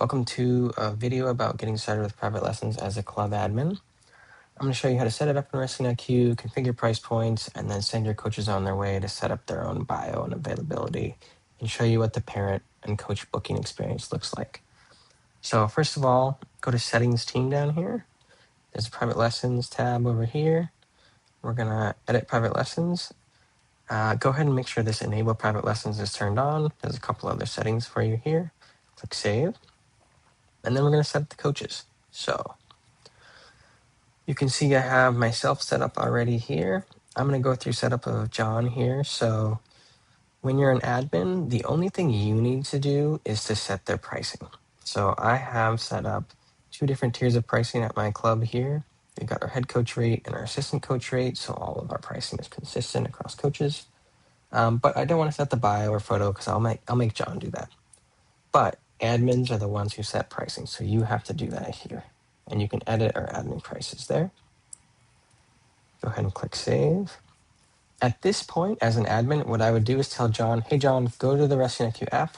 Welcome to a video about getting started with private lessons as a club admin. I'm going to show you how to set it up in WrestlingIQ, configure price points, and then send your coaches on their way to set up their own bio and availability, and show you what the parent and coach booking experience looks like. So first of all, go to Settings Team down here. There's a Private Lessons tab over here. We're going to edit private lessons. Go ahead and make sure this Enable Private Lessons is turned on. There's a couple other settings for you here. Click Save. And then we're going to set up the coaches. So you can see I have myself set up already here. I'm going to go through setup of John here. So when you're an admin, the only thing you need to do is to set their pricing. So I have set up 2 different tiers of pricing at my club here. We've got our head coach rate and our assistant coach rate. So all of our pricing is consistent across coaches. But I don't want to set the bio or photo because I'll make John do that. But admins are the ones who set pricing. So you have to do that here. And you can edit our admin prices there. Go ahead and click Save. At this point, as an admin, what I would do is tell John, hey John, go to the WrestlingIQ app.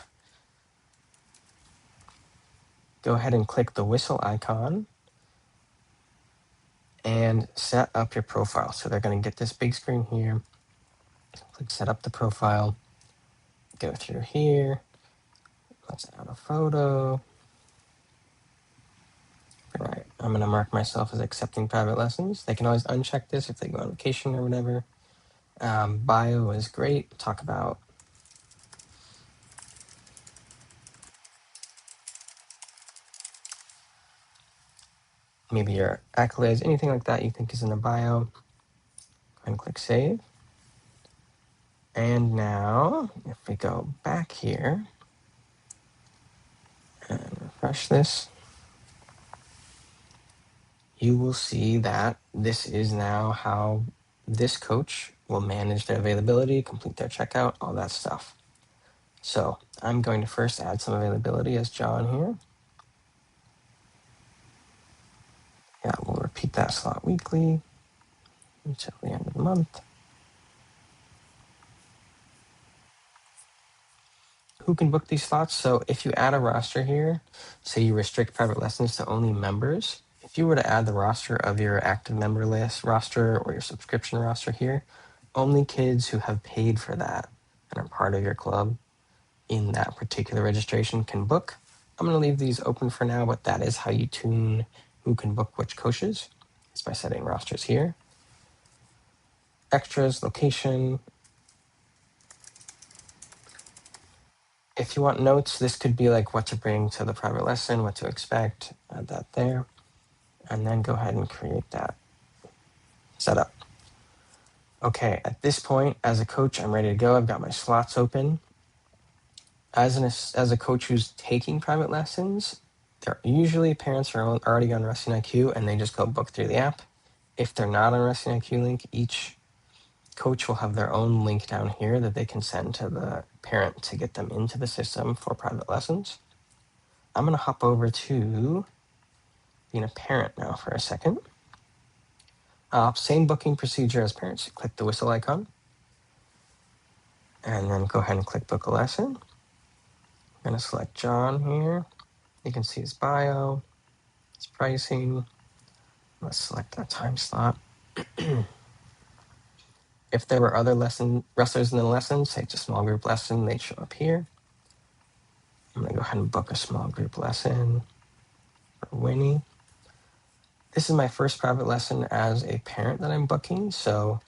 Go ahead and click the whistle icon and set up your profile. So they're going to get this big screen here. Click Set Up the Profile. Go through here. Let's add a photo. All right, I'm going to mark myself as accepting private lessons. They can always uncheck this if they go on vacation or whatever. Bio is great. Talk about maybe your accolades, anything like that you think is in the bio. Go ahead and click Save. And now, if we go back here and refresh this, you will see that this is now how this coach will manage their availability, complete their checkout, all that stuff. So I'm going to first add some availability as John here. Yeah, we'll repeat that slot weekly until the end of the month. Who can book these slots? So if you add a roster here, say you restrict private lessons to only members, if you were to add the roster of your active member list roster or your subscription roster here, only kids who have paid for that and are part of your club in that particular registration can book. I'm going to leave these open for now, but that is how you tune who can book which coaches. It's by setting rosters here. Extras, location. If you want notes, this could be like what to bring to the private lesson, what to expect, add that there, and then go ahead and create that setup. Okay, at this point, as a coach, I'm ready to go. I've got my slots open. As a coach who's taking private lessons, they're usually parents are already on WrestlingIQ and they just go book through the app. If they're not on WrestlingIQ link, each coach will have their own link down here that they can send to the parent to get them into the system for private lessons. I'm going to hop over to being a parent now for a second. Same booking procedure as parents. Click the whistle icon and then go ahead and click book a lesson. I'm going to select John here. You can see his bio, his pricing. Let's select that time slot. If there were other wrestlers in the lesson, say it's a small group lesson, they'd show up here. I'm going to go ahead and book a small group lesson for Winnie. This is my first private lesson as a parent that I'm booking, so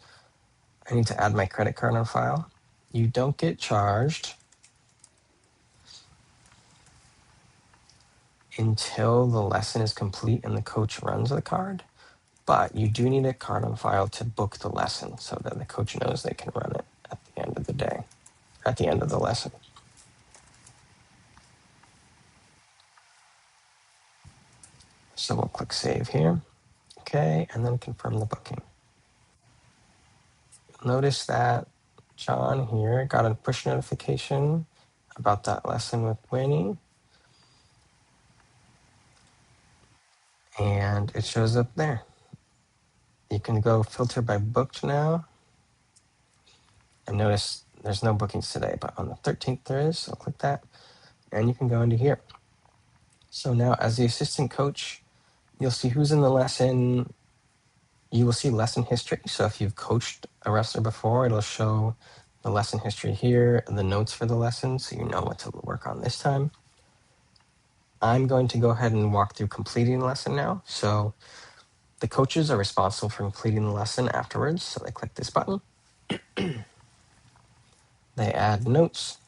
I need to add my credit card on file. You don't get charged until the lesson is complete and the coach runs the card, but you do need a card on file to book the lesson so that the coach knows they can run it at the end of the day, at the end of the lesson. So we'll click Save here. Okay, and then confirm the booking. Notice that John here got a push notification about that lesson with Winnie. And it shows up there. You can go filter by booked now. And notice there's no bookings today, but on the 13th there is, so click that. And you can go into here. So now as the assistant coach, you'll see who's in the lesson. You will see lesson history. So if you've coached a wrestler before, it'll show the lesson history here, the notes for the lesson, so you know what to work on this time. I'm going to go ahead and walk through completing the lesson now. So the coaches are responsible for completing the lesson afterwards. So they click this button. They add notes.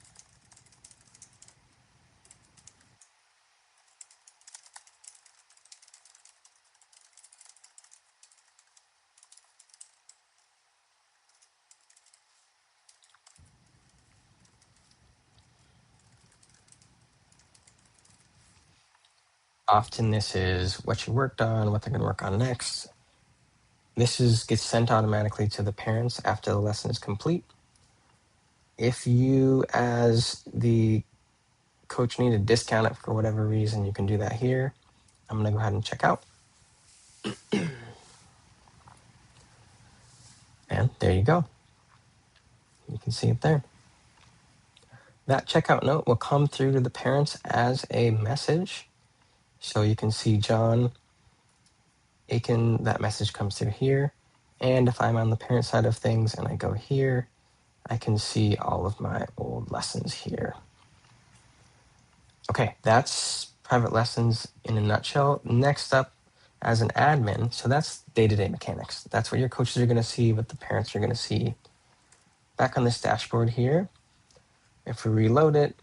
Often this is what you worked on, what they're going to work on next. Gets sent automatically to the parents after the lesson is complete. If you, as the coach, need to discount it for whatever reason, you can do that here. I'm going to go ahead and check out. And there you go. You can see it there. That checkout note will come through to the parents as a message. So you can see John Aiken, that message comes through here. And if I'm on the parent side of things and I go here, I can see all of my old lessons here. Okay, that's private lessons in a nutshell. Next up, as an admin, so that's day-to-day mechanics. That's what your coaches are going to see, what the parents are going to see. Back on this dashboard here, if we reload it,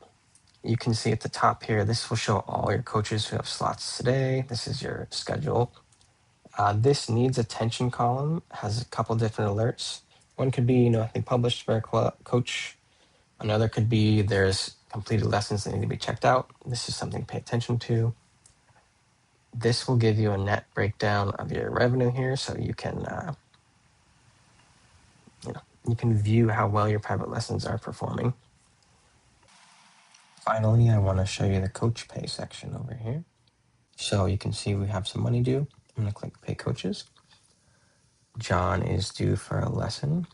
you can see at the top here, this will show all your coaches who have slots today. This is your schedule. This needs attention column has a couple different alerts. One could be, nothing published for a coach. Another could be there's completed lessons that need to be checked out. This is something to pay attention to. This will give you a net breakdown of your revenue here, so you can, you can view how well your private lessons are performing. Finally, I want to show you the coach pay section over here. So you can see we have some money due. I'm going to click Pay Coaches. John is due for a lesson.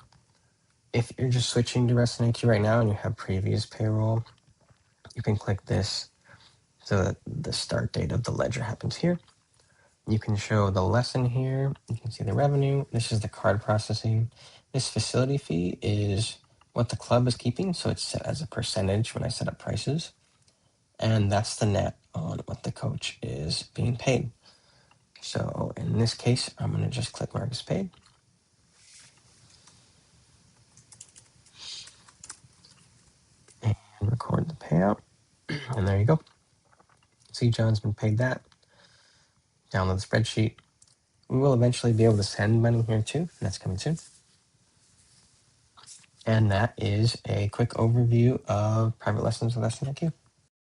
If you're just switching to WrestlingIQ right now and you have previous payroll, you can click this so that the start date of the ledger happens here. You can show the lesson here. You can see the revenue. This is the card processing. This facility fee is what the club is keeping, so it's set as a percentage when I set up prices. And that's the net on what the coach is being paid. So in this case, I'm going to just click Mark as paid. And record the payout. And there you go. See, John's been paid that. Download the spreadsheet. We will eventually be able to send money here too. That's coming soon. And that is a quick overview of private lessons with WrestlingIQ.